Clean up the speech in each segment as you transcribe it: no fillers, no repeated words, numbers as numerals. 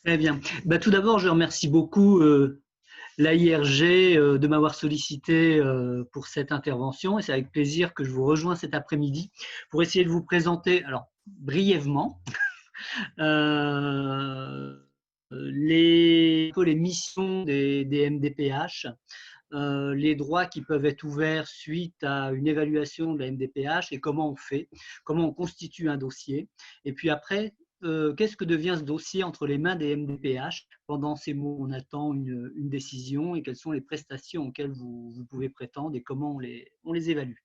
Très bien. Bah, tout d'abord, je remercie beaucoup l'AIRG de m'avoir sollicité pour cette intervention et c'est avec plaisir que je vous rejoins cet après-midi pour essayer de vous présenter, alors brièvement, euh, les missions des MDPH, les droits qui peuvent être ouverts suite à une évaluation de la MDPH et comment on fait, comment on constitue un dossier. Et puis après, qu'est-ce que devient ce dossier entre les mains des MDPH pendant ces mois où on attend une décision et quelles sont les prestations auxquelles vous pouvez prétendre et comment on les évalue.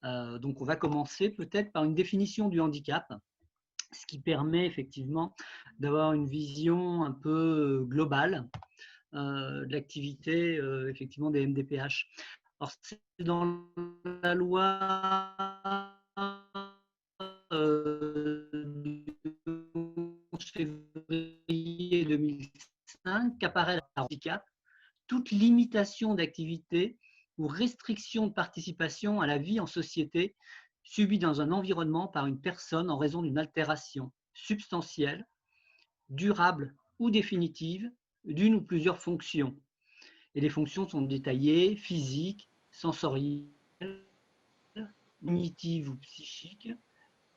Donc on va commencer peut-être par une définition du handicap, ce qui permet effectivement d'avoir une vision un peu globale de l'activité effectivement des MDPH. Alors, c'est dans la loi du 11 février 2005 qu'apparaît le handicap, toute limitation d'activité ou restriction de participation à la vie en société subie dans un environnement par une personne en raison d'une altération substantielle, durable ou définitive d'une ou plusieurs fonctions. Et les fonctions sont détaillées, physiques, sensorielles, cognitives ou psychiques,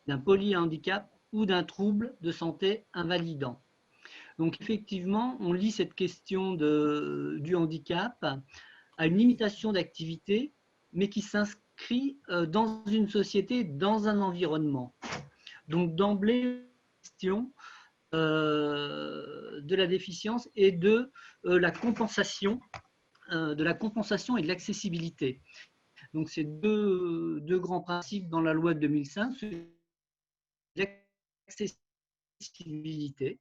d'un polyhandicap ou d'un trouble de santé invalidant. Donc effectivement, on lit cette question du handicap à une limitation d'activité, mais qui s'inscrit dans une société, dans un environnement. Donc d'emblée, la question de la déficience et la compensation et de l'accessibilité. Donc, c'est deux grands principes dans la loi de 2005, l'accessibilité,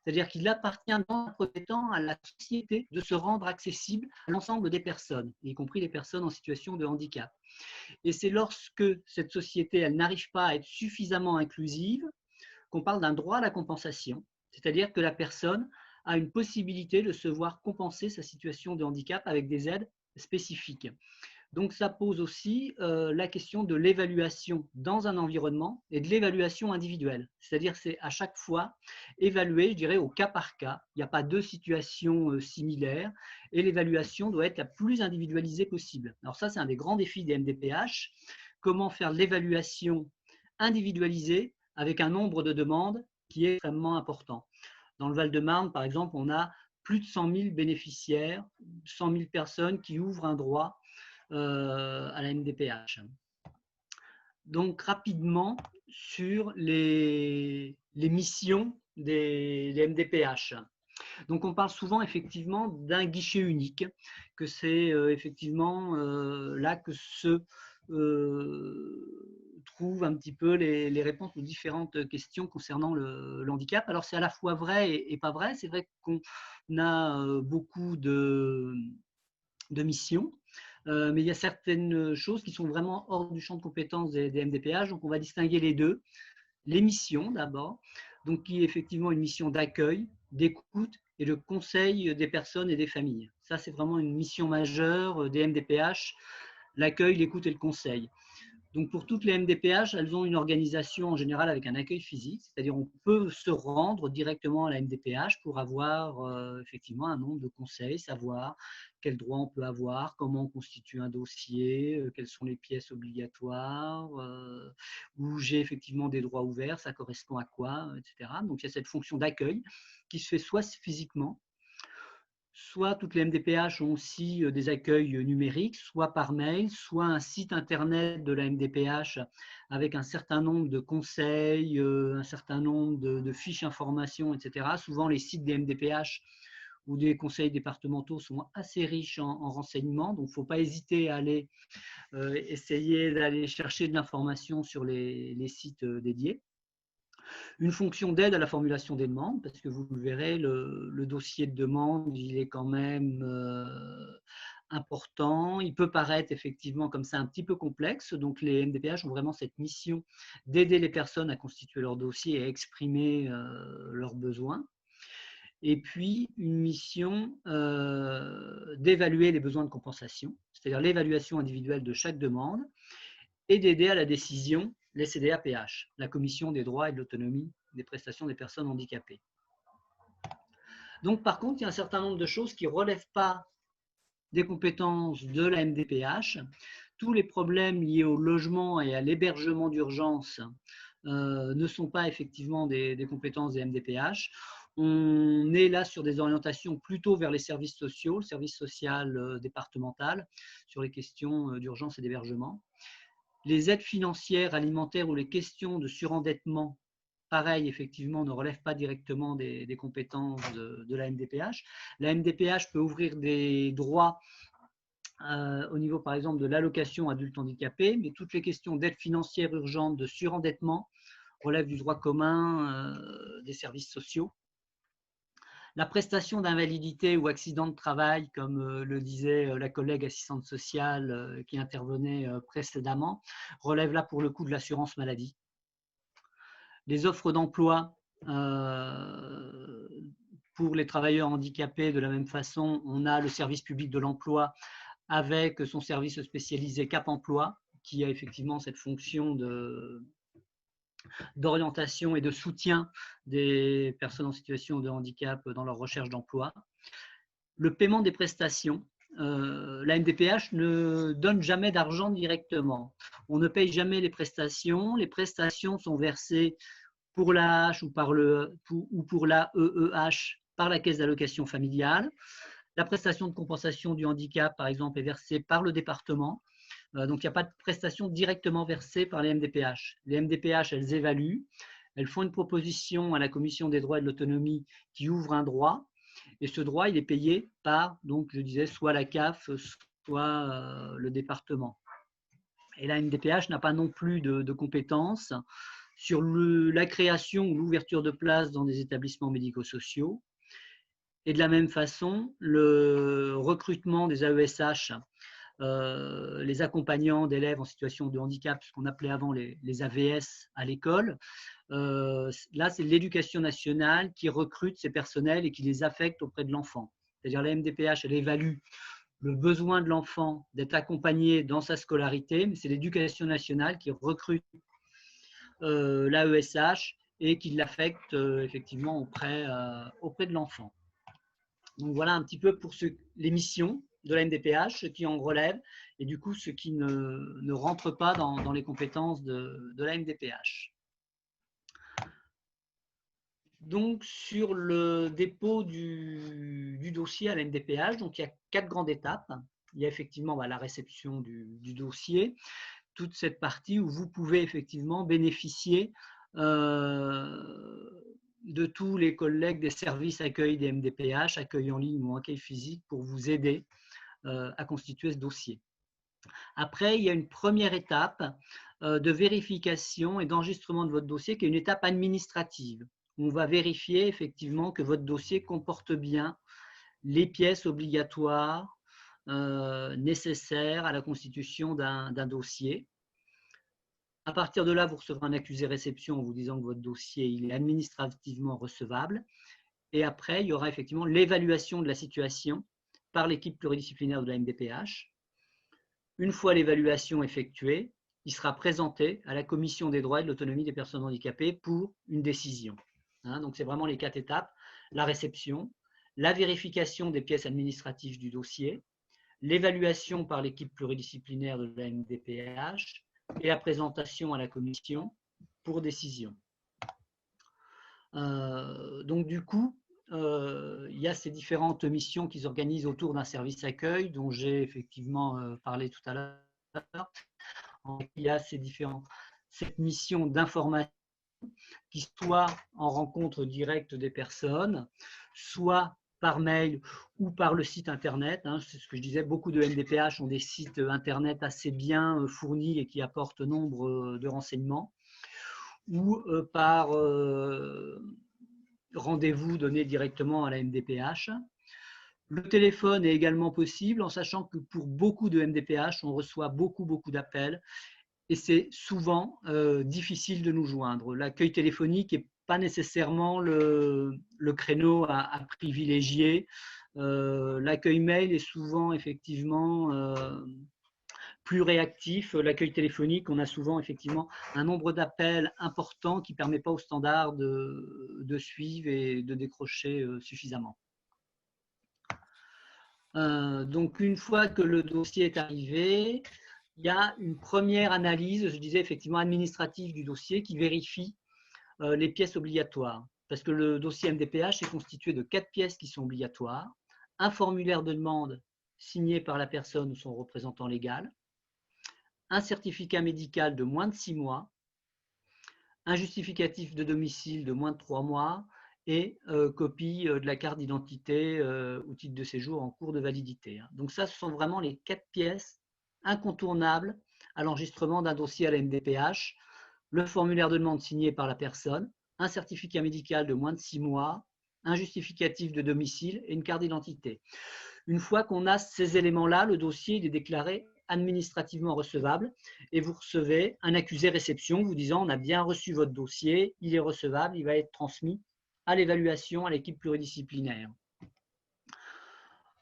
c'est-à-dire qu'il appartient dans un premier temps à la société de se rendre accessible à l'ensemble des personnes, y compris les personnes en situation de handicap. Et c'est lorsque cette société elle n'arrive pas à être suffisamment inclusive qu'on parle d'un droit à la compensation, c'est-à-dire que la personne a une possibilité de se voir compenser sa situation de handicap avec des aides spécifiques. Donc, ça pose aussi la question de l'évaluation dans un environnement et de l'évaluation individuelle. C'est-à-dire c'est à chaque fois évalué, je dirais, au cas par cas. Il n'y a pas deux situations similaires et l'évaluation doit être la plus individualisée possible. Alors ça, c'est un des grands défis des MDPH. Comment faire l'évaluation individualisée avec un nombre de demandes qui est extrêmement important. Dans le Val-de-Marne, par exemple, on a plus de 100 000 bénéficiaires, 100 000 personnes qui ouvrent un droit à la MDPH. Donc rapidement sur les missions des MDPH. Donc on parle souvent effectivement d'un guichet unique, que c'est effectivement là que se trouvent un petit peu les réponses aux différentes questions concernant le handicap. Alors c'est à la fois vrai et pas vrai. C'est vrai qu'on a beaucoup de missions, mais il y a certaines choses qui sont vraiment hors du champ de compétences des MDPH, donc on va distinguer les deux. Les missions d'abord, donc qui est effectivement une mission d'accueil, d'écoute et de conseil des personnes et des familles. Ça, c'est vraiment une mission majeure des MDPH, l'accueil, l'écoute et le conseil. Donc pour toutes les MDPH, elles ont une organisation en général avec un accueil physique, c'est-à-dire on peut se rendre directement à la MDPH pour avoir effectivement un nombre de conseils, savoir quels droits on peut avoir, comment on constitue un dossier, quelles sont les pièces obligatoires, où j'ai effectivement des droits ouverts, ça correspond à quoi, etc. Donc il y a cette fonction d'accueil qui se fait soit physiquement, soit toutes les MDPH ont aussi des accueils numériques, soit par mail, soit un site internet de la MDPH avec un certain nombre de conseils, un certain nombre de fiches informations, etc. Souvent, les sites des MDPH ou des conseils départementaux sont assez riches en renseignements, donc il ne faut pas hésiter à aller essayer d'aller chercher de l'information sur les sites dédiés. Une fonction d'aide à la formulation des demandes, parce que vous le verrez, le dossier de demande, il est quand même important. Il peut paraître effectivement comme ça un petit peu complexe. Donc les MDPH ont vraiment cette mission d'aider les personnes à constituer leur dossier et à exprimer leurs besoins. Et puis une mission d'évaluer les besoins de compensation, c'est-à-dire l'évaluation individuelle de chaque demande et d'aider à la décision les CDAPH, la Commission des droits et de l'autonomie des prestations des personnes handicapées. Donc, par contre, il y a un certain nombre de choses qui ne relèvent pas des compétences de la MDPH. Tous les problèmes liés au logement et à l'hébergement d'urgence ne sont pas effectivement des compétences des MDPH. On est là sur des orientations plutôt vers les services sociaux, le service social départemental, sur les questions d'urgence et d'hébergement. Les aides financières, alimentaires ou les questions de surendettement, pareil, effectivement, ne relèvent pas directement des compétences de la MDPH. La MDPH peut ouvrir des droits au niveau, par exemple, de l'allocation adulte handicapé, mais toutes les questions d'aide financière urgente, de surendettement, relèvent du droit commun des services sociaux. La prestation d'invalidité ou accident de travail, comme le disait la collègue assistante sociale qui intervenait précédemment, relève là pour le coup de l'assurance maladie. Les offres d'emploi pour les travailleurs handicapés, de la même façon, on a le service public de l'emploi avec son service spécialisé Cap Emploi, qui a effectivement cette fonction d'orientation et de soutien des personnes en situation de handicap dans leur recherche d'emploi. Le paiement des prestations, la MDPH ne donne jamais d'argent directement. On ne paye jamais les prestations sont versées pour l'AH ou pour l'AEEH par la caisse d'allocation familiale. La prestation de compensation du handicap, par exemple, est versée par le département. Donc, il n'y a pas de prestation directement versée par les MDPH. Les MDPH, elles évaluent, elles font une proposition à la Commission des droits et de l'autonomie qui ouvre un droit. Et ce droit, il est payé par, donc, je disais, soit la CAF, soit le département. Et la MDPH n'a pas non plus de compétences sur la création ou l'ouverture de places dans des établissements médico-sociaux. Et de la même façon, le recrutement des AESH, les accompagnants d'élèves en situation de handicap, ce qu'on appelait avant les AVS à l'école, là, c'est l'éducation nationale qui recrute ces personnels et qui les affecte auprès de l'enfant. C'est-à-dire la MDPH, elle évalue le besoin de l'enfant d'être accompagné dans sa scolarité, mais c'est l'éducation nationale qui recrute l'AESH et qui l'affecte effectivement auprès de l'enfant. Donc voilà un petit peu pour les missions de la MDPH, ce qui en relève, et du coup ce qui ne rentre pas dans les compétences de la MDPH. Donc sur le dépôt du dossier à la MDPH, donc il y a 4 grandes étapes. Il y a effectivement la réception du dossier, toute cette partie où vous pouvez effectivement bénéficier de tous les collègues des services accueil des MDPH, accueil en ligne ou accueil physique, pour vous aider à constituer ce dossier. Après, il y a une première étape de vérification et d'enregistrement de votre dossier, qui est une étape administrative. On va vérifier effectivement que votre dossier comporte bien les pièces obligatoires nécessaires à la constitution d'un dossier. À partir de là, vous recevrez un accusé-réception en vous disant que votre dossier il est administrativement recevable. Et après, il y aura effectivement l'évaluation de la situation par l'équipe pluridisciplinaire de la MDPH. Une fois l'évaluation effectuée, il sera présenté à la Commission des droits et de l'autonomie des personnes handicapées pour une décision. Donc, c'est vraiment les 4 étapes. La réception, la vérification des pièces administratives du dossier, l'évaluation par l'équipe pluridisciplinaire de la MDPH et la présentation à la Commission pour décision. Donc, du coup, il y a ces différentes missions qui s'organisent autour d'un service accueil dont j'ai effectivement parlé tout à l'heure. Il y a cette mission d'information qui soit en rencontre directe des personnes, soit par mail ou par le site internet. C'est ce que je disais, beaucoup de MDPH ont des sites internet assez bien fournis et qui apportent nombre de renseignements, ou par rendez-vous donné directement à la MDPH. Le téléphone est également possible, en sachant que pour beaucoup de MDPH, on reçoit beaucoup d'appels et c'est souvent difficile de nous joindre. L'accueil téléphonique n'est pas nécessairement le créneau à privilégier. L'accueil mail est souvent effectivement plus réactif. L'accueil téléphonique, on a souvent effectivement un nombre d'appels important qui ne permet pas au standard de suivre et de décrocher suffisamment. Donc, une fois que le dossier est arrivé, il y a une première analyse, je disais effectivement administrative du dossier qui vérifie les pièces obligatoires. Parce que le dossier MDPH est constitué de 4 pièces qui sont obligatoires. Un formulaire de demande signé par la personne ou son représentant légal, un certificat médical de moins de 6 mois, un justificatif de domicile de moins de 3 mois et copie de la carte d'identité ou titre de séjour en cours de validité. Donc ça, ce sont vraiment les 4 pièces incontournables à l'enregistrement d'un dossier à la MDPH. Le formulaire de demande signé par la personne, un certificat médical de moins de 6 mois, un justificatif de domicile et une carte d'identité. Une fois qu'on a ces éléments-là, le dossier il est déclaré administrativement recevable et vous recevez un accusé réception vous disant on a bien reçu votre dossier, il est recevable, il va être transmis à l'évaluation à l'équipe pluridisciplinaire.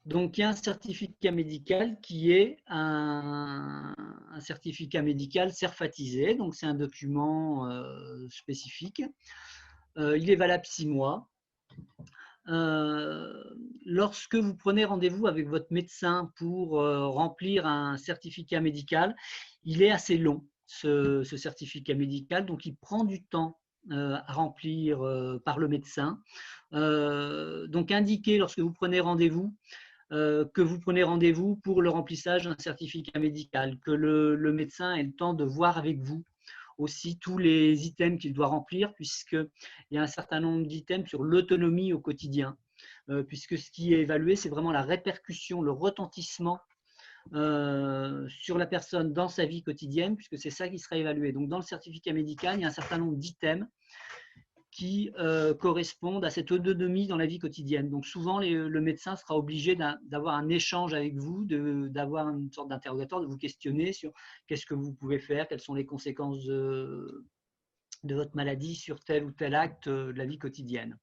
Donc, il y a un certificat médical qui est un certificat médical cerfatisé. Donc, c'est un document spécifique. Il est valable 6 mois. Lorsque vous prenez rendez-vous avec votre médecin pour remplir un certificat médical, il est assez long, ce certificat médical. Donc, il prend du temps à remplir par le médecin. Donc, indiquez lorsque vous prenez rendez-vous que vous prenez rendez-vous pour le remplissage d'un certificat médical, que le médecin ait le temps de voir avec vous aussi tous les items qu'il doit remplir, puisqu'il y a un certain nombre d'items sur l'autonomie au quotidien, puisque ce qui est évalué, c'est vraiment la répercussion, le retentissement sur la personne dans sa vie quotidienne, puisque c'est ça qui sera évalué. Donc, dans le certificat médical, il y a un certain nombre d'items qui correspondent à cette autonomie dans la vie quotidienne. Donc souvent, le médecin sera obligé d'avoir un échange avec vous, d'avoir une sorte d'interrogatoire, de vous questionner sur qu'est-ce que vous pouvez faire, quelles sont les conséquences de votre maladie sur tel ou tel acte de la vie quotidienne.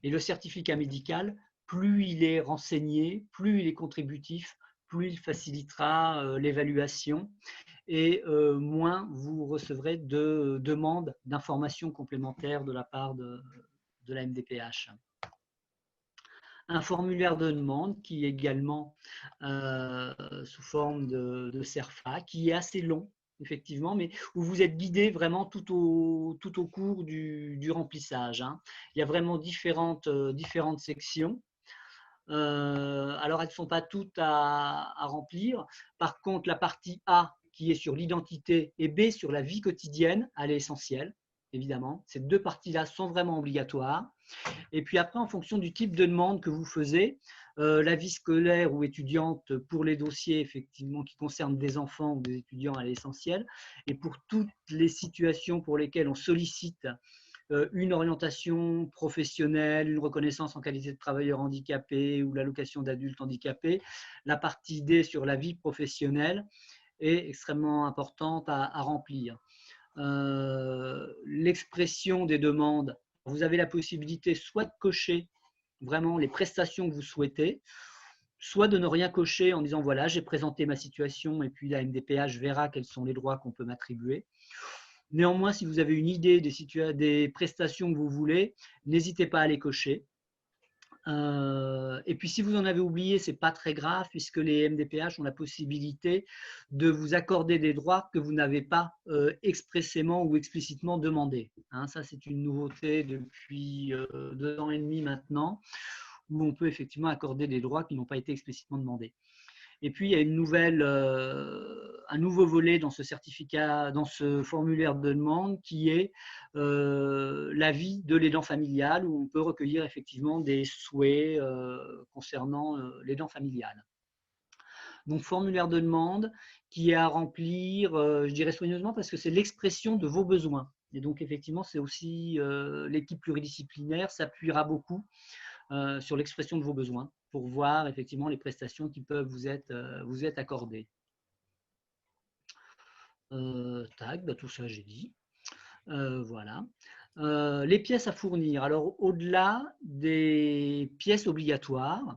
Et le certificat médical, plus il est renseigné, plus il est contributif, plus il facilitera l'évaluation et moins vous recevrez de demandes d'informations complémentaires de la part de la MDPH. Un formulaire de demande qui est également sous forme de CERFA, qui est assez long, effectivement, mais où vous êtes guidé vraiment tout au cours du remplissage. Il y a vraiment différentes sections. Alors, elles ne sont pas toutes à remplir. Par contre, la partie A, qui est sur l'identité, et B, sur la vie quotidienne, elle est essentielle, évidemment. Ces deux parties-là sont vraiment obligatoires. Et puis après, en fonction du type de demande que vous faites, la vie scolaire ou étudiante pour les dossiers effectivement qui concernent des enfants ou des étudiants, elle est essentielle. Et pour toutes les situations pour lesquelles on sollicite une orientation professionnelle, une reconnaissance en qualité de travailleur handicapé ou l'allocation d'adultes handicapés, la partie D sur la vie professionnelle est extrêmement importante à remplir. L'expression des demandes, vous avez la possibilité soit de cocher vraiment les prestations que vous souhaitez, soit de ne rien cocher en disant voilà, j'ai présenté ma situation et puis la MDPH verra quels sont les droits qu'on peut m'attribuer. Néanmoins, si vous avez une idée des prestations que vous voulez, n'hésitez pas à les cocher. Et puis si vous en avez oublié, ce n'est pas très grave puisque les MDPH ont la possibilité de vous accorder des droits que vous n'avez pas expressément ou explicitement demandé. Ça, c'est une nouveauté depuis 2 ans et demi maintenant, où on peut effectivement accorder des droits qui n'ont pas été explicitement demandés. Et puis, il y a un nouveau volet dans ce certificat, dans ce formulaire de demande qui est l'avis de l'aidant familial, où on peut recueillir effectivement des souhaits concernant l'aidant familial. Donc, formulaire de demande qui est à remplir, je dirais soigneusement, parce que c'est l'expression de vos besoins. Et donc, effectivement, c'est aussi l'équipe pluridisciplinaire s'appuiera beaucoup sur l'expression de vos besoins pour voir effectivement les prestations qui peuvent vous être accordées. Tout ça j'ai dit. Voilà. Les pièces à fournir. Alors, au-delà des pièces obligatoires,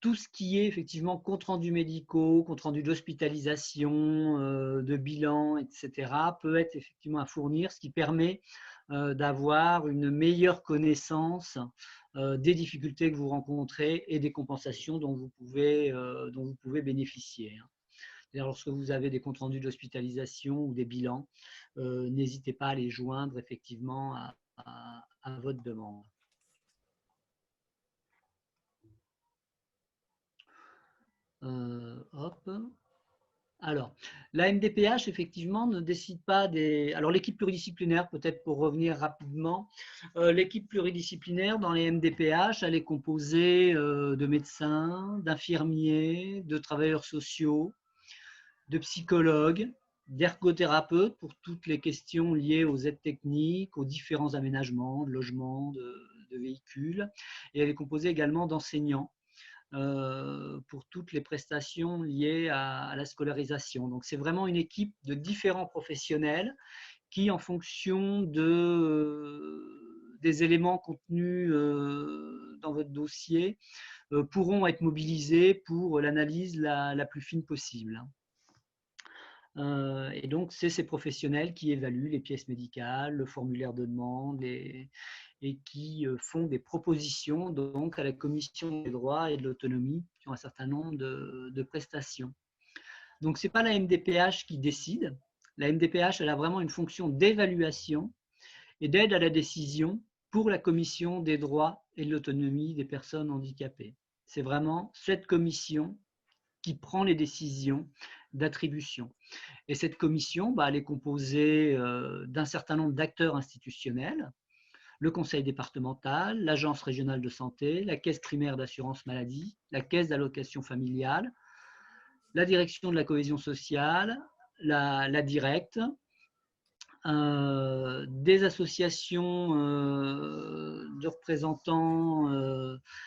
tout ce qui est effectivement compte rendu médicaux, compte rendu d'hospitalisation, de bilan, etc., peut être effectivement à fournir, ce qui permet d'avoir une meilleure connaissance des difficultés que vous rencontrez et des compensations dont vous pouvez bénéficier. Lorsque vous avez des comptes rendus d'hospitalisation ou des bilans, n'hésitez pas à les joindre effectivement à votre demande. Hop. Alors, la MDPH, effectivement, ne décide pas des… Alors, l'équipe pluridisciplinaire, peut-être pour revenir rapidement, l'équipe pluridisciplinaire dans les MDPH, elle est composée de médecins, d'infirmiers, de travailleurs sociaux, de psychologues, d'ergothérapeutes pour toutes les questions liées aux aides techniques, aux différents aménagements de logements, de véhicules. Et elle est composée également d'enseignants pour toutes les prestations liées à la scolarisation. Donc, c'est vraiment une équipe de différents professionnels qui, en fonction des éléments contenus dans votre dossier, pourront être mobilisés pour l'analyse la plus fine possible. Et donc, c'est ces professionnels qui évaluent les pièces médicales, le formulaire de demande et qui font des propositions donc, à la Commission des droits et de l'autonomie sur un certain nombre de prestations. Donc, ce n'est pas la MDPH qui décide. La MDPH, elle a vraiment une fonction d'évaluation et d'aide à la décision pour la Commission des droits et de l'autonomie des personnes handicapées. C'est vraiment cette commission qui prend les décisions d'attribution. Et cette commission, elle est composée d'un certain nombre d'acteurs institutionnels, le conseil départemental, l'agence régionale de santé, la caisse primaire d'assurance maladie, la caisse d'allocation familiale, la direction de la cohésion sociale, la directe, des associations de représentants,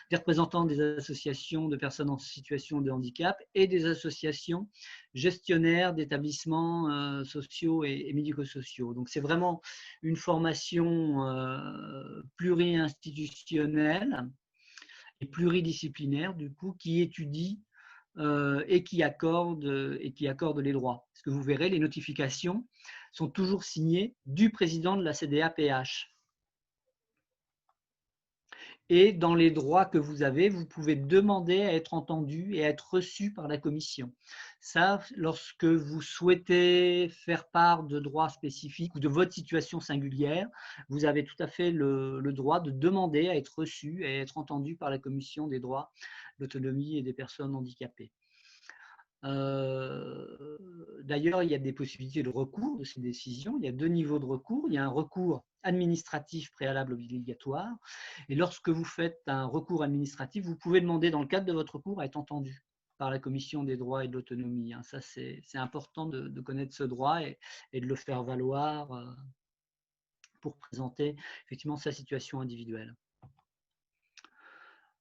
des représentants des associations de personnes en situation de handicap et des associations gestionnaires d'établissements sociaux et médico-sociaux. Donc c'est vraiment une formation pluri-institutionnelle et pluridisciplinaire du coup qui étudie et qui accorde les droits. Parce que vous verrez, les notifications sont toujours signées du président de la CDAPH. Et dans les droits que vous avez, vous pouvez demander à être entendu et à être reçu par la commission. Ça, lorsque vous souhaitez faire part de droits spécifiques ou de votre situation singulière, vous avez tout à fait le droit de demander à être reçu et à être entendu par la commission des droits, de l'autonomie et des personnes handicapées. D'ailleurs, il y a des possibilités de recours de ces décisions. Il y a deux niveaux de recours. Il y a un recours administratif préalable obligatoire. Et lorsque vous faites un recours administratif, vous pouvez demander, dans le cadre de votre recours, à être entendu par la Commission des droits et de l'autonomie. Ça, c'est important de connaître ce droit et de le faire valoir pour présenter effectivement sa situation individuelle.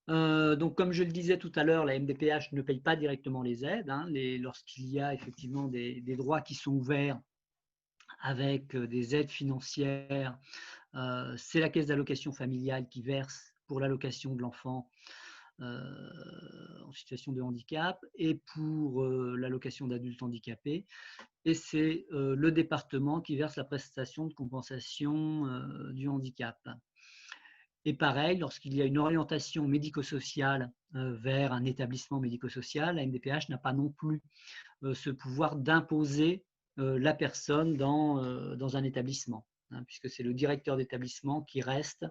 Donc, comme je le disais tout à l'heure, la MDPH ne paye pas directement les aides. Lorsqu'il y a effectivement des droits qui sont ouverts avec des aides financières, c'est la caisse d'allocation familiale qui verse pour l'allocation de l'enfant en situation de handicap et pour l'allocation d'adulte handicapé. Et c'est le département qui verse la prestation de compensation du handicap. Et pareil, lorsqu'il y a une orientation médico-sociale vers un établissement médico-social, la MDPH n'a pas non plus ce pouvoir d'imposer la personne dans un établissement, puisque c'est le directeur d'établissement qui reste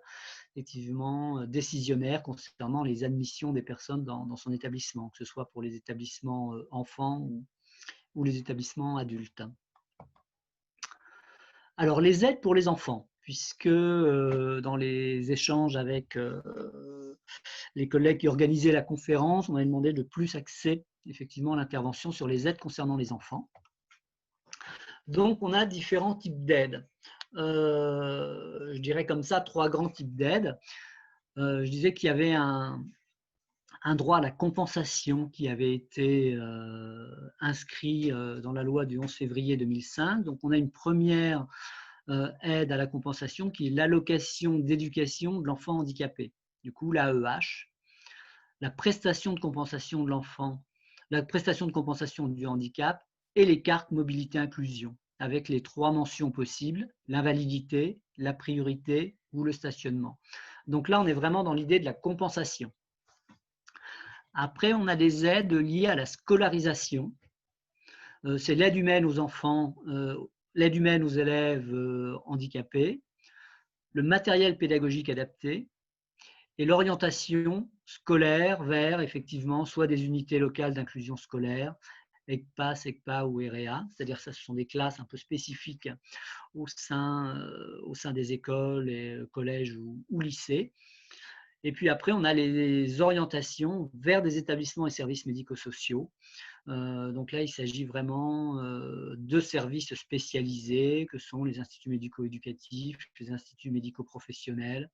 effectivement décisionnaire concernant les admissions des personnes dans son établissement, que ce soit pour les établissements enfants ou les établissements adultes. Alors, les aides pour les enfants, puisque dans les échanges avec les collègues qui organisaient la conférence, on a demandé de plus axer effectivement l'intervention sur les aides concernant les enfants. Donc, on a différents types d'aides. Je dirais comme ça, 3 grands types d'aides. Je disais qu'il y avait un droit à la compensation qui avait été inscrit dans la loi du 11 février 2005. Donc, on a une première aide à la compensation qui est l'allocation d'éducation de l'enfant handicapé, du coup l'AEH, la prestation de compensation de l'enfant, la prestation de compensation du handicap et les cartes mobilité inclusion. avec les 3 mentions possibles, l'invalidité, la priorité ou le stationnement. Donc là, on est vraiment dans l'idée de la compensation. Après, on a des aides liées à la scolarisation. C'est l'aide humaine aux enfants, l'aide humaine aux élèves handicapés, le matériel pédagogique adapté et l'orientation scolaire vers, effectivement, soit des unités locales d'inclusion scolaire, ECPA, SECPA ou EREA, c'est-à-dire que ce sont des classes un peu spécifiques au sein des écoles, et collèges ou lycées. Et puis après, on a les orientations vers des établissements et services médico-sociaux. Donc là, il s'agit vraiment de services spécialisés que sont les instituts médico-éducatifs, les instituts médico-professionnels,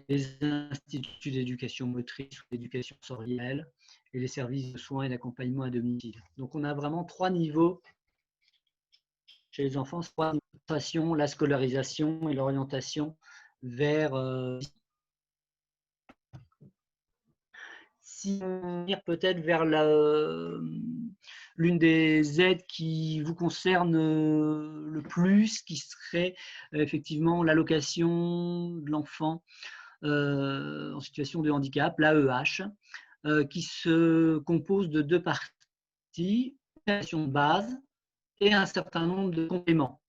les instituts d'éducation motrice ou d'éducation sensorielle et les services de soins et d'accompagnement à domicile. Donc on a vraiment 3 niveaux chez les enfants, 3 niveaux: la scolarisation et l'orientation vers si on va peut-être vers l'une des aides qui vous concerne le plus, qui serait effectivement l'allocation de l'enfant en situation de handicap, l'AEH, qui se compose de 2 parties, l'allocation de base et un certain nombre de compléments,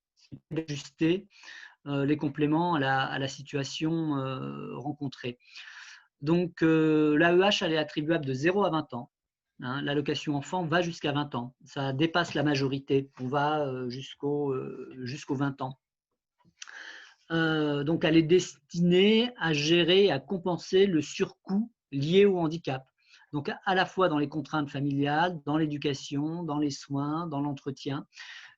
d'ajuster les compléments à la situation rencontrée. Donc, l'AEH, elle est attribuable de 0 à 20 ans. Hein, l'allocation enfant va jusqu'à 20 ans. Ça dépasse la majorité. On va jusqu'aux 20 ans. Donc, elle est destinée à gérer, à compenser le surcoût lié au handicap. Donc, à la fois dans les contraintes familiales, dans l'éducation, dans les soins, dans l'entretien.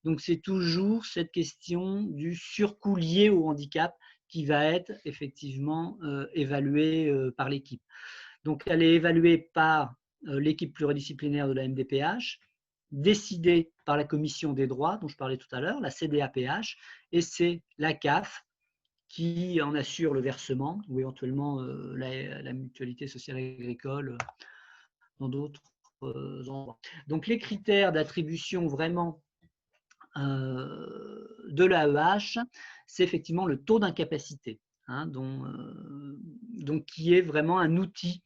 Donc, c'est toujours cette question du surcoût lié au handicap qui va être effectivement évaluée par l'équipe. Donc, elle est évaluée par l'équipe pluridisciplinaire de la MDPH, décidée par la commission des droits dont je parlais tout à l'heure, la CDAPH, et c'est la CAF qui en assure le versement, ou éventuellement la mutualité sociale agricole dans d'autres endroits. Donc, les critères d'attribution vraiment de l'AEH, c'est effectivement le taux d'incapacité, hein, donc qui est vraiment un outil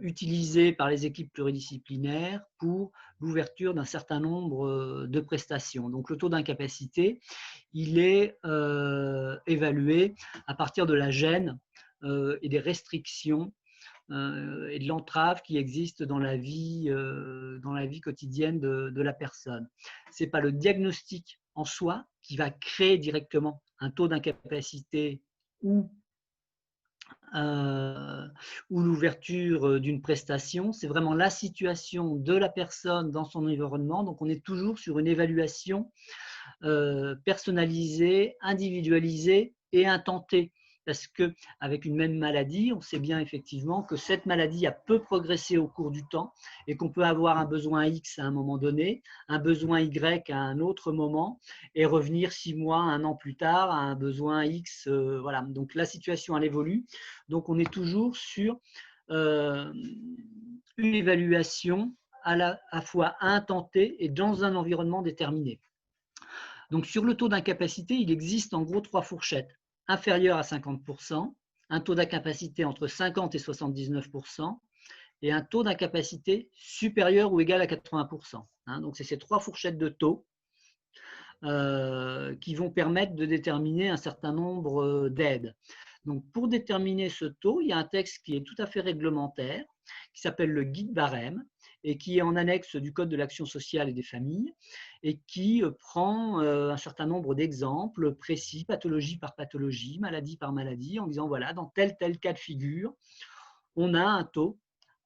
utilisé par les équipes pluridisciplinaires pour l'ouverture d'un certain nombre de prestations. Donc le taux d'incapacité, il est évalué à partir de la gêne et des restrictions et de l'entrave qui existe dans la vie quotidienne de la personne. Ce n'est pas le diagnostic en soi qui va créer directement un taux d'incapacité ou l'ouverture d'une prestation, c'est vraiment la situation de la personne dans son environnement. Donc on est toujours sur une évaluation personnalisée, individualisée et intentée. Parce qu'avec une même maladie, on sait bien effectivement que cette maladie a peu progressé au cours du temps et qu'on peut avoir un besoin X à un moment donné, un besoin Y à un autre moment et revenir 6 mois, 1 an plus tard à un besoin X. Voilà. Donc la situation, elle évolue. Donc on est toujours sur une évaluation à la fois intentée et dans un environnement déterminé. Donc, sur le taux d'incapacité, il existe en gros 3 fourchettes. Inférieur à 50%, un taux d'incapacité entre 50 et 79%, et un taux d'incapacité supérieur ou égal à 80%. Hein, donc, c'est ces 3 fourchettes de taux qui vont permettre de déterminer un certain nombre d'aides. Donc, pour déterminer ce taux, il y a un texte qui est tout à fait réglementaire, qui s'appelle le guide barème, et qui est en annexe du Code de l'action sociale et des familles, et qui prend un certain nombre d'exemples précis, pathologie par pathologie, maladie par maladie, en disant, voilà, dans tel cas de figure, on a un taux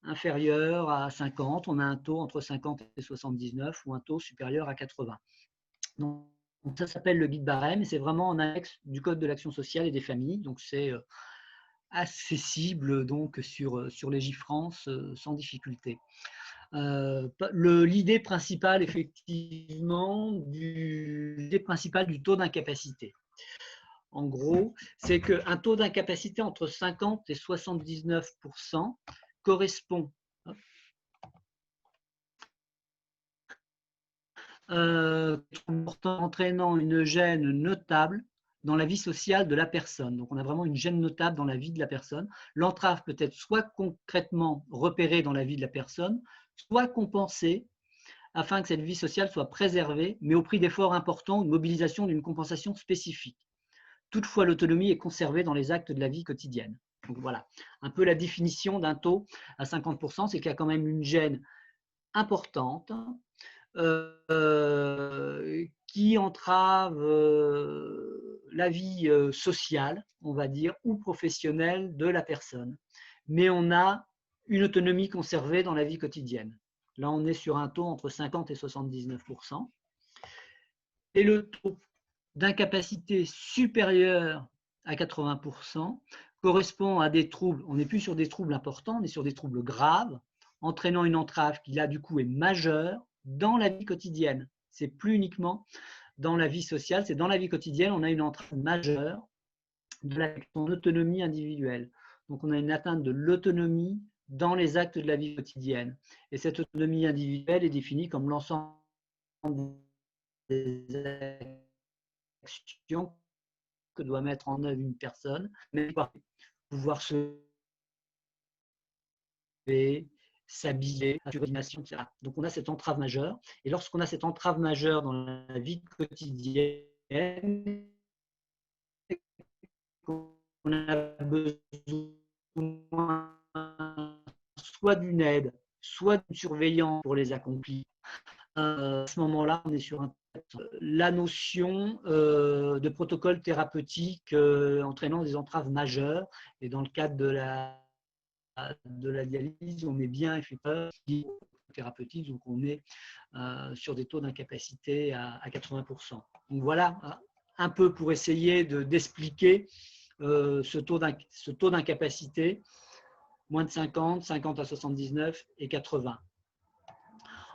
inférieur à 50, on a un taux entre 50 et 79, ou un taux supérieur à 80. Donc, ça s'appelle le guide barème, et c'est vraiment en annexe du Code de l'action sociale et des familles, donc c'est accessible donc sur Légifrance sans difficulté. L'idée principale, effectivement, l'idée principale du taux d'incapacité, en gros, c'est qu'un taux d'incapacité entre 50 et 79% correspond entraînant une gêne notable dans la vie sociale de la personne. Donc, on a vraiment une gêne notable dans la vie de la personne. L'entrave peut être soit concrètement repérée dans la vie de la personne, soit compensée afin que cette vie sociale soit préservée, mais au prix d'efforts importants ou de mobilisation d'une compensation spécifique. Toutefois, l'autonomie est conservée dans les actes de la vie quotidienne. Donc voilà, un peu la définition d'un taux à 50%, c'est qu'il y a quand même une gêne importante qui entrave la vie sociale, on va dire, ou professionnelle de la personne. Mais on a une autonomie conservée dans la vie quotidienne. Là, on est sur un taux entre 50 et 79%. Et le taux d'incapacité supérieur à 80% correspond à des troubles, on n'est plus sur des troubles importants, on est sur des troubles graves, entraînant une entrave qui là du coup est majeure dans la vie quotidienne. C'est plus uniquement dans la vie sociale, c'est dans la vie quotidienne, on a une entrave majeure de son autonomie individuelle. Donc on a une atteinte de l'autonomie dans les actes de la vie quotidienne. Et cette autonomie individuelle est définie comme l'ensemble des actions que doit mettre en œuvre une personne, mais pouvoir se lever, s'habiller, coordination, etc. Donc on a cette entrave majeure. Et lorsqu'on a cette entrave majeure dans la vie quotidienne, on a besoin soit d'une aide, soit d'une surveillance pour les accomplir. À ce moment-là, on est sur la notion de protocole thérapeutique entraînant des entraves majeures. Et dans le cadre de la dialyse, on est bien effectivement thérapeutique, donc on est sur des taux d'incapacité à 80%. Donc voilà un peu pour essayer d'expliquer ce taux d'incapacité, moins de 50, 50 à 79 et 80.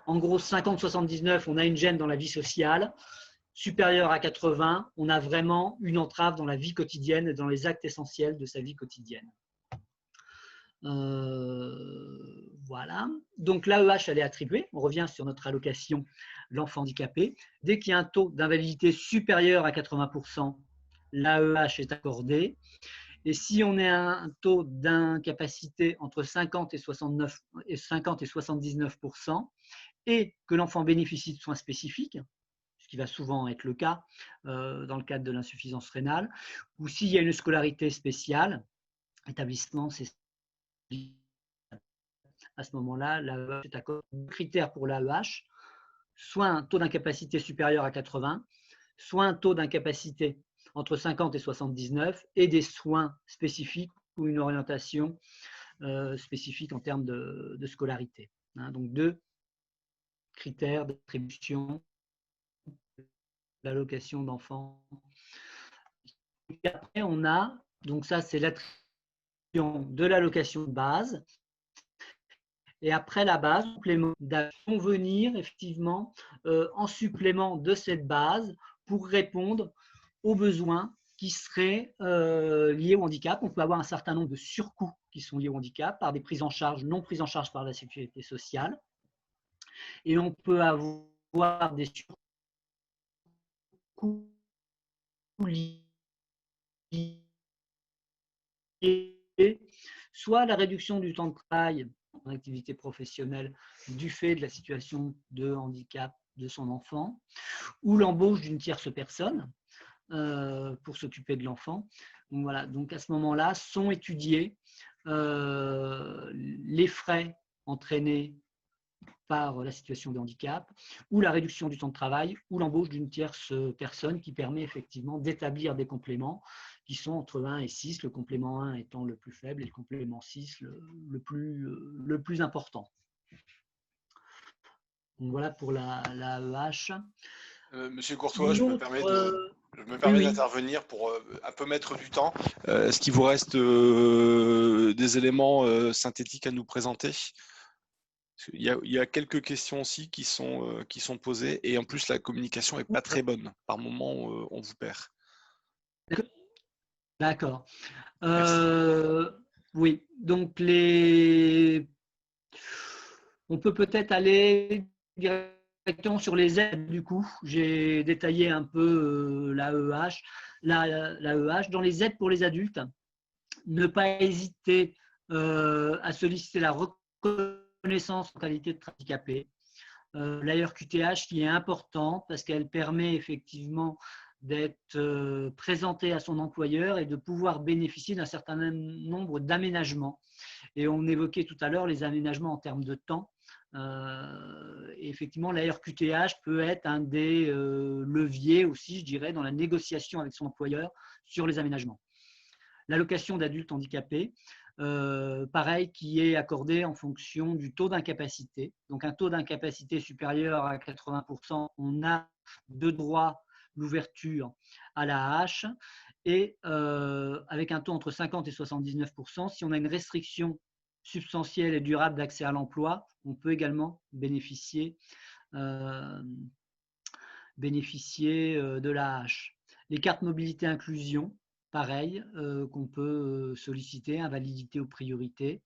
En gros, 50-79, on a une gêne dans la vie sociale. Supérieure à 80, on a vraiment une entrave dans la vie quotidienne et dans les actes essentiels de sa vie quotidienne. Voilà. Donc l'AEH, elle est attribuée. On revient sur notre allocation l'enfant handicapé. Dès qu'il y a un taux d'invalidité supérieur à 80%, l'AEH est accordée. Et si on a un taux d'incapacité entre 50 et 79%, et que l'enfant bénéficie de soins spécifiques, ce qui va souvent être le cas dans le cadre de l'insuffisance rénale, ou s'il y a une scolarité spéciale, établissement, c'est à ce moment-là, l'AEH est accordé deux critères pour l'AEH, soit un taux d'incapacité supérieur à 80, soit un taux d'incapacité entre 50 et 79 et des soins spécifiques ou une orientation spécifique en termes de scolarité. Donc deux critères d'attribution de l'allocation d'enfants. Et après, on a, donc ça c'est l'attribution de l'allocation de base. Et après la base, complément d'action venir effectivement en supplément de cette base pour répondre aux besoins qui seraient liés au handicap. On peut avoir un certain nombre de surcoûts qui sont liés au handicap par des prises en charge non prises en charge par la sécurité sociale. Et on peut avoir des surcoûts liés soit à la réduction du temps de travail en activité professionnelle du fait de la situation de handicap de son enfant, ou l'embauche d'une tierce personne pour s'occuper de l'enfant. Donc, voilà. Donc à ce moment-là, sont étudiés les frais entraînés par la situation de handicap, ou la réduction du temps de travail, ou l'embauche d'une tierce personne qui permet effectivement d'établir des compléments qui sont entre 1 et 6, le complément 1 étant le plus faible et le complément 6 le plus important. Donc voilà pour la AEH. Monsieur Courtois, je me permets oui. d'intervenir pour un peu mettre du temps. Est-ce qu'il vous reste des éléments synthétiques à nous présenter ? Il y a quelques questions aussi qui sont posées et en plus la communication n'est pas très bonne. Par moment, on vous perd. D'accord. Oui, donc on peut peut-être aller directement sur les aides, du coup, j'ai détaillé un peu l'AEH. L'AEH, dans les aides pour les adultes, ne pas hésiter à solliciter la reconnaissance en qualité de handicapé. L'ARQTH qui est importante parce qu'elle permet effectivement d'être présentée à son employeur et de pouvoir bénéficier d'un certain nombre d'aménagements. Et on évoquait tout à l'heure les aménagements en termes de temps. Et effectivement, l'ARQTH peut être un des leviers aussi, je dirais, dans la négociation avec son employeur sur les aménagements. L'allocation d'adultes handicapés, pareil, qui est accordée en fonction du taux d'incapacité. Donc, un taux d'incapacité supérieur à 80%, on a de droit l'ouverture à la hache. Et avec un taux entre 50 et 79%, si on a une restriction substantielle et durable d'accès à l'emploi, on peut également bénéficier de la hache. Les cartes mobilité inclusion, pareil, qu'on peut solliciter, invalidité ou priorité.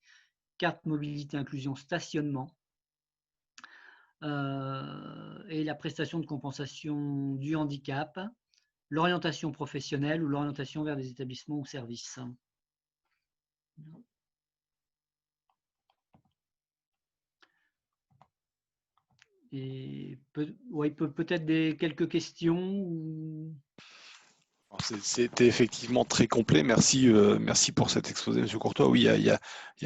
Carte mobilité inclusion stationnement. Et la prestation de compensation du handicap, l'orientation professionnelle ou l'orientation vers des établissements ou services. Et peut-être quelques questions ou... C'était effectivement très complet. Merci, merci pour cet exposé, M. Courtois. Oui, il y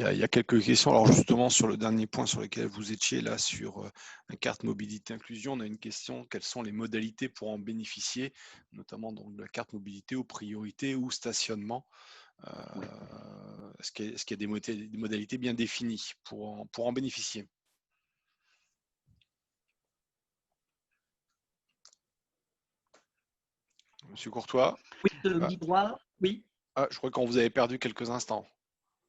a quelques questions. Alors justement, sur le dernier point sur lequel vous étiez, là, sur la carte mobilité inclusion, on a une question. Quelles sont les modalités pour en bénéficier, notamment donc, de la carte mobilité aux priorités ou stationnement? Est-ce qu'il y a des modalités bien définies pour en bénéficier? Monsieur Courtois? Oui, droit, oui. Ah, je crois qu'on vous avait perdu quelques instants.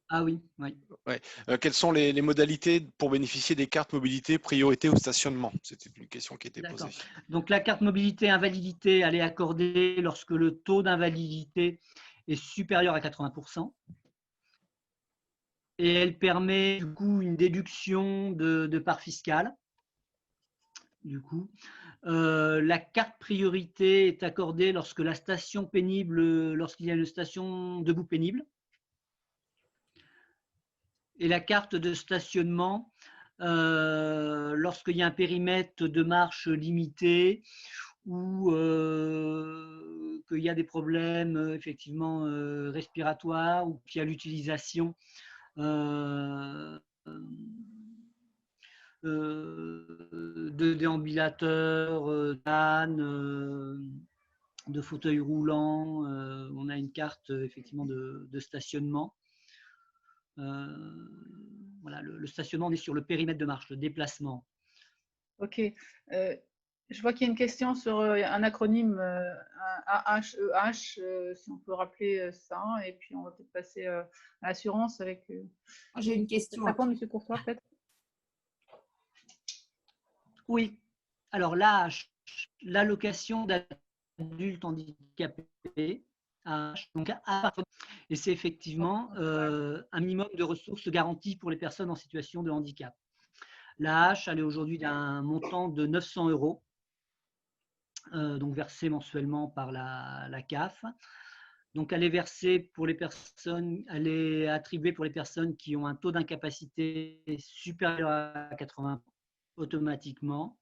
Ah oui, oui. Ouais. Quelles sont les modalités pour bénéficier des cartes mobilité, priorité ou stationnement? C'était une question qui était posée. Donc la carte mobilité invalidité, elle est accordée lorsque le taux d'invalidité est supérieur à 80%. Et elle permet du coup une déduction de part fiscale. Du coup, la carte priorité est accordée lorsque la station pénible, lorsqu'il y a une station debout pénible. Et la carte de stationnement, lorsqu'il y a un périmètre de marche limité ou qu'il y a des problèmes effectivement respiratoires ou qu'il y a l'utilisation de déambulateurs, d'ânes, de fauteuils roulants. On a une carte effectivement de stationnement. Voilà, le stationnement, on est sur le périmètre de marche, le déplacement. Ok. Je vois qu'il y a une question sur un acronyme AHEH, si on peut rappeler ça, et puis on va peut-être passer à l'assurance avec. J'ai une question. Répondre, M. Courtois, peut-être. Oui. Alors l'AH, l'allocation d'adultes handicapés, donc et c'est effectivement un minimum de ressources garanties pour les personnes en situation de handicap. L'AH, elle est aujourd'hui d'un montant de 900 €, donc versé mensuellement par la CAF. Donc elle est versée pour les personnes, elle est attribuée pour les personnes qui ont un taux d'incapacité supérieur à 80 automatiquement,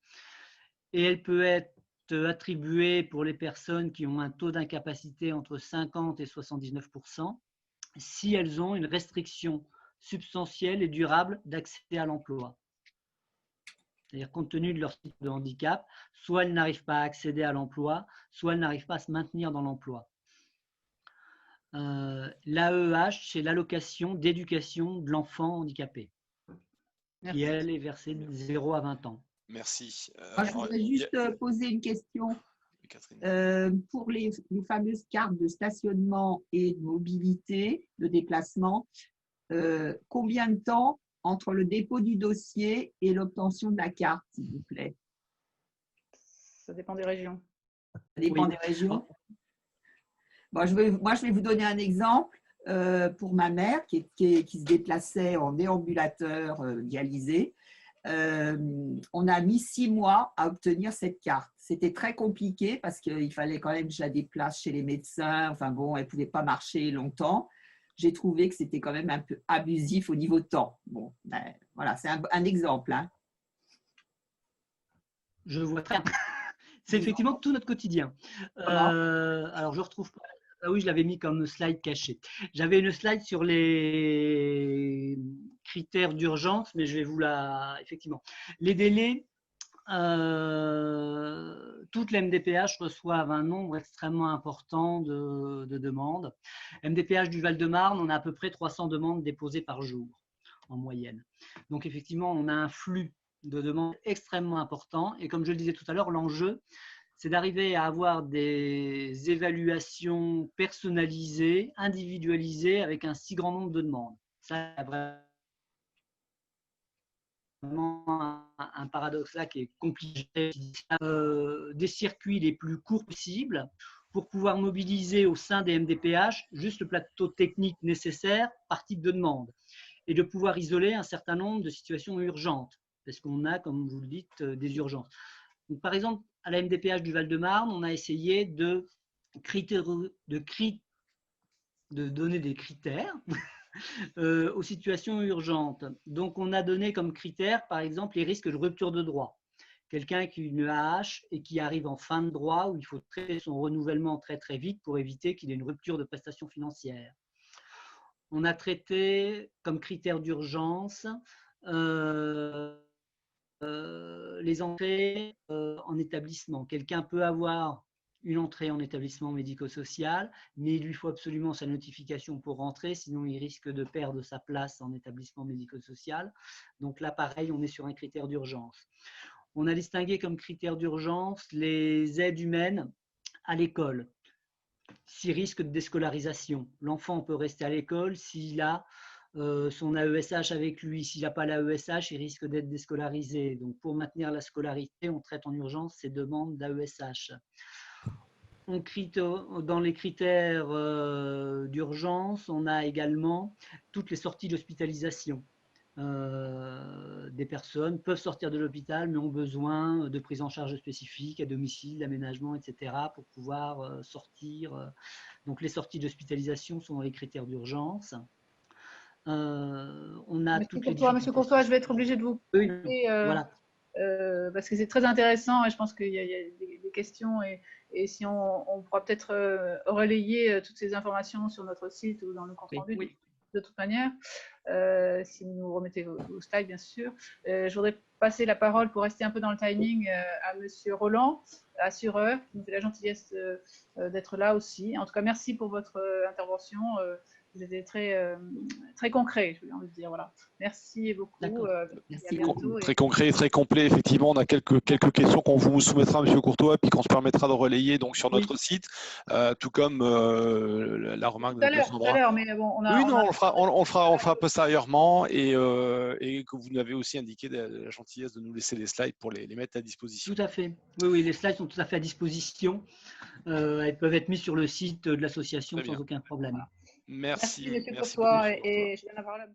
et elle peut être attribuée pour les personnes qui ont un taux d'incapacité entre 50 et 79% si elles ont une restriction substantielle et durable d'accès à l'emploi. C'est-à-dire compte tenu de leur type de handicap, soit elles n'arrivent pas à accéder à l'emploi, soit elles n'arrivent pas à se maintenir dans l'emploi. L'AEH, c'est l'allocation d'éducation de l'enfant handicapé, qui elle est versée de 0 à 20 ans. Merci. Je voudrais juste poser une question. Pour les fameuses cartes de stationnement et de mobilité, de déplacement, combien de temps entre le dépôt du dossier et l'obtention de la carte, s'il vous plaît? Ça dépend des régions. Ça dépend des régions. Bon, moi, je vais vous donner un exemple. Pour ma mère qui se déplaçait en déambulateur dialysé, on a mis 6 mois à obtenir cette carte. C'était très compliqué parce qu'il fallait quand même que je la déplace chez les médecins. Enfin bon, elle ne pouvait pas marcher longtemps. J'ai trouvé que c'était quand même un peu abusif au niveau temps. Bon, ben, voilà, c'est un exemple. Hein. Je vois très bien. C'est effectivement tout notre quotidien. Alors, je retrouve pas. Ah oui, je l'avais mis comme slide caché. J'avais une slide sur les critères d'urgence, mais je vais vous la… Effectivement. Les délais, toutes les MDPH reçoivent un nombre extrêmement important de demandes. MDPH du Val-de-Marne, on a à peu près 300 demandes déposées par jour, en moyenne. Donc, effectivement, on a un flux de demandes extrêmement important. Et comme je le disais tout à l'heure, l'enjeu, c'est d'arriver à avoir des évaluations personnalisées, individualisées, avec un si grand nombre de demandes. Ça, c'est vraiment un paradoxe là qui est compliqué. Des circuits les plus courts possibles pour pouvoir mobiliser au sein des MDPH juste le plateau technique nécessaire par type de demande et de pouvoir isoler un certain nombre de situations urgentes parce qu'on a, comme vous le dites, des urgences. Donc, par exemple, à la MDPH du Val-de-Marne, on a essayé de donner des critères aux situations urgentes. Donc, on a donné comme critère, par exemple, les risques de rupture de droit. Quelqu'un qui a une AH et qui arrive en fin de droit où il faut traiter son renouvellement très très vite pour éviter qu'il ait une rupture de prestations financières. On a traité comme critère d'urgence les entrées en établissement. Quelqu'un peut avoir une entrée en établissement médico-social, mais il lui faut absolument sa notification pour rentrer, sinon il risque de perdre sa place en établissement médico-social. Donc là, pareil, on est sur un critère d'urgence. On a distingué comme critère d'urgence les aides humaines à l'école. 6 risques de déscolarisation. L'enfant peut rester à l'école s'il a son AESH avec lui. S'il n'a pas l'AESH, il risque d'être déscolarisé. Donc, pour maintenir la scolarité, on traite en urgence ces demandes d'AESH. Dans les critères d'urgence, on a également toutes les sorties d'hospitalisation. Des personnes peuvent sortir de l'hôpital mais ont besoin de prise en charge spécifique à domicile, d'aménagement, etc. pour pouvoir sortir. Donc les sorties d'hospitalisation sont dans les critères d'urgence. On a toutes les difficultés. Monsieur Courtois, je vais être obligée de vous couper, voilà. Parce que c'est très intéressant et je pense qu'il y a des questions et si on pourra peut-être relayer toutes ces informations sur notre site ou dans le compte rendu. Oui. De toute manière, si vous nous remettez vos slides, bien sûr. Je voudrais passer la parole pour rester un peu dans le timing à Monsieur Roland, assureur, qui nous fait la gentillesse d'être là aussi. En tout cas, merci pour votre intervention. Vous étiez très concret, j'ai envie de dire. Voilà. Merci beaucoup. Merci. Très concret et très complet. Effectivement, on a quelques questions qu'on vous soumettra, Monsieur Courtois, puis qu'on se permettra de relayer donc, sur notre site, tout comme la remarque de Sandra. Tout à l'heure, mais bon, on le fera postérieurement et que vous nous avez aussi indiqué la gentillesse de nous laisser les slides pour les mettre à disposition. Tout à fait. Oui, les slides sont tout à fait à disposition. Elles peuvent être mises sur le site de l'association sans aucun problème. Merci. Merci, Monsieur Courtois. Et je donne la parole à